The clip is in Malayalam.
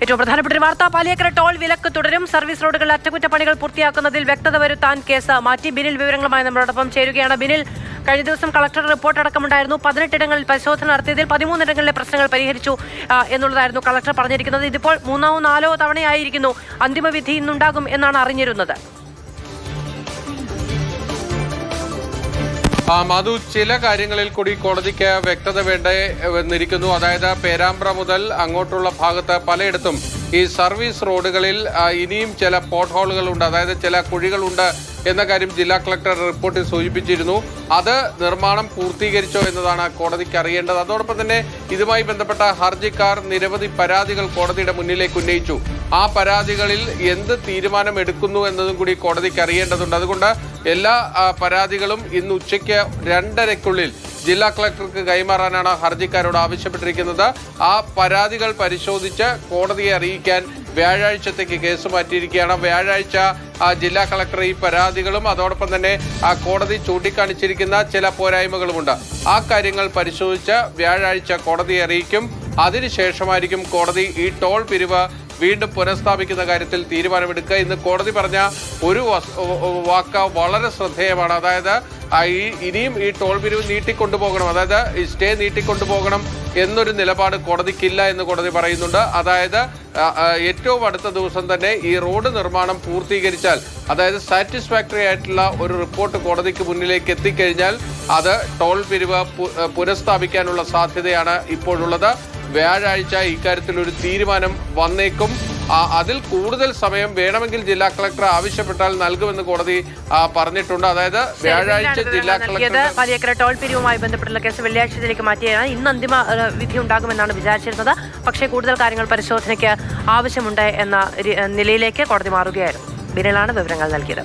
ഏറ്റവും പ്രധാനപ്പെട്ട ഒരു വാർത്ത, പാലിയേക്കര ടോൾ വിലക്ക് തുടരും. സർവീസ് റോഡുകളിൽ അറ്റകുറ്റപ്പണികൾ പൂർത്തിയാക്കുന്നതിൽ വ്യക്തത വരുത്താൻ കേസ് മാറ്റി. ബിനിൽ വിവരങ്ങളുമായി നമ്മളോടൊപ്പം ചേരുകയാണ്. ബിനിൽ, കഴിഞ്ഞ ദിവസം കളക്ടർ റിപ്പോർട്ട് അടക്കമുണ്ടായിരുന്നു. 18 ഇടങ്ങളിൽ പരിശോധന നടത്തിയതിൽ 13 ഇടങ്ങളിലെ പ്രശ്നങ്ങൾ പരിഹരിച്ചു എന്നുള്ളതായിരുന്നു കളക്ടർ പറഞ്ഞിരിക്കുന്നത്. ഇതിപ്പോൾ 3-ോ 4-ഓ തവണയായിരിക്കുന്നു അന്തിമ വിധി ഇന്നുണ്ടാകും എന്നാണ് അറിഞ്ഞിരുന്നത്. മധു, ചില കാര്യങ്ങളിൽ കൂടി കോടതിക്ക് വ്യക്തത വന്നിരിക്കുന്നു. അതായത് പേരാമ്പ്ര മുതൽ അങ്ങോട്ടുള്ള ഭാഗത്ത് പലയിടത്തും ഈ സർവീസ് റോഡുകളിൽ ഇനിയും ചില പോട്ട് ഹോളുകളുണ്ട്, അതായത് ചില കുഴികളുണ്ട് എന്ന കാര്യം ജില്ലാ കളക്ടർ റിപ്പോർട്ടിൽ സൂചിപ്പിച്ചിരുന്നു. അത് നിർമ്മാണം പൂർത്തീകരിച്ചോ എന്നതാണ് കോടതിക്ക് അറിയേണ്ടത്. അതോടൊപ്പം തന്നെ ഇതുമായി ബന്ധപ്പെട്ട ഹർജിക്കാർ നിരവധി പരാതികൾ കോടതിയുടെ മുന്നിലേക്ക് ഉന്നയിച്ചു. ആ പരാതികളിൽ എന്ത് തീരുമാനം എടുക്കുന്നു എന്നതും കൂടി കോടതിക്ക് അറിയേണ്ടതുണ്ട്. അതുകൊണ്ട് എല്ലാ പരാതികളും ഇന്ന് ഉച്ചയ്ക്ക് 2:30-ക്കുള്ളിൽ ജില്ലാ കളക്ടർക്ക് കൈമാറാനാണ് ഹർജിക്കാരോട് ആവശ്യപ്പെട്ടിരിക്കുന്നത്. ആ പരാതികൾ പരിശോധിച്ച് കോടതിയെ അറിയിക്കാൻ വ്യാഴാഴ്ചത്തേക്ക് കേസ് മാറ്റിയിരിക്കുകയാണ്. വ്യാഴാഴ്ച ജില്ലാ കളക്ടർ ഈ പരാതികളും അതോടൊപ്പം തന്നെ കോടതി ചൂണ്ടിക്കാണിച്ചിരിക്കുന്ന ചില പോരായ്മകളുമുണ്ട്, ആ കാര്യങ്ങൾ പരിശോധിച്ച് വ്യാഴാഴ്ച കോടതിയെ അറിയിക്കും. അതിനുശേഷമായിരിക്കും കോടതി ഈ ടോൾ പിരിവ് വീണ്ടും പുനഃസ്ഥാപിക്കുന്ന കാര്യത്തിൽ തീരുമാനമെടുക്കുക. ഇന്ന് കോടതി പറഞ്ഞ ഒരു വാക്ക് വളരെ ശ്രദ്ധേയമാണ്. അതായത് ഇനിയും ഈ ടോൾ പിരിവ് നീട്ടിക്കൊണ്ടുപോകണം, അതായത് ഈ സ്റ്റേ നീട്ടിക്കൊണ്ടുപോകണം എന്നൊരു നിലപാട് കോടതിക്കില്ല എന്ന് കോടതി പറയുന്നുണ്ട്. അതായത് ഏറ്റവും അടുത്ത ദിവസം തന്നെ ഈ റോഡ് നിർമ്മാണം പൂർത്തീകരിച്ചാൽ, അതായത് സാറ്റിസ്ഫാക്ടറി ആയിട്ടുള്ള ഒരു റിപ്പോർട്ട് കോടതിക്ക് മുന്നിലേക്ക് എത്തിക്കഴിഞ്ഞാൽ അത് ടോൾ പിരിവ് പുനഃസ്ഥാപിക്കാനുള്ള സാധ്യതയാണ് ഇപ്പോഴുള്ളത്. വ്യാഴാഴ്ച ഇക്കാര്യത്തിൽ ഒരു തീരുമാനം വന്നേക്കും. അതിൽ കൂടുതൽ സമയം വേണമെങ്കിൽ ജില്ലാ കളക്ടർ ആവശ്യപ്പെട്ടാൽ നൽകുമെന്ന് കോടതി പറഞ്ഞിട്ടുണ്ട്. അതായത് വ്യാഴാഴ്ച ജില്ലാ കളക്ടർ പാലിയേക്കര ടോൾ പിരിവുമായി ബന്ധപ്പെട്ടുള്ള കേസ് വെള്ളിയാഴ്ചയിലേക്ക് മാറ്റിയാണ്. ഇന്ന് അന്തിമ വിധി ഉണ്ടാകുമെന്നാണ് വിചാരിച്ചിരുന്നത്. പക്ഷേ കൂടുതൽ കാര്യങ്ങൾ പരിശോധനയ്ക്ക് ആവശ്യമുണ്ട് എന്ന നിലയിലേക്ക് കോടതി മാറുകയായിരുന്നു. ബിനിലാണ് വിവരങ്ങൾ നൽകിയത്.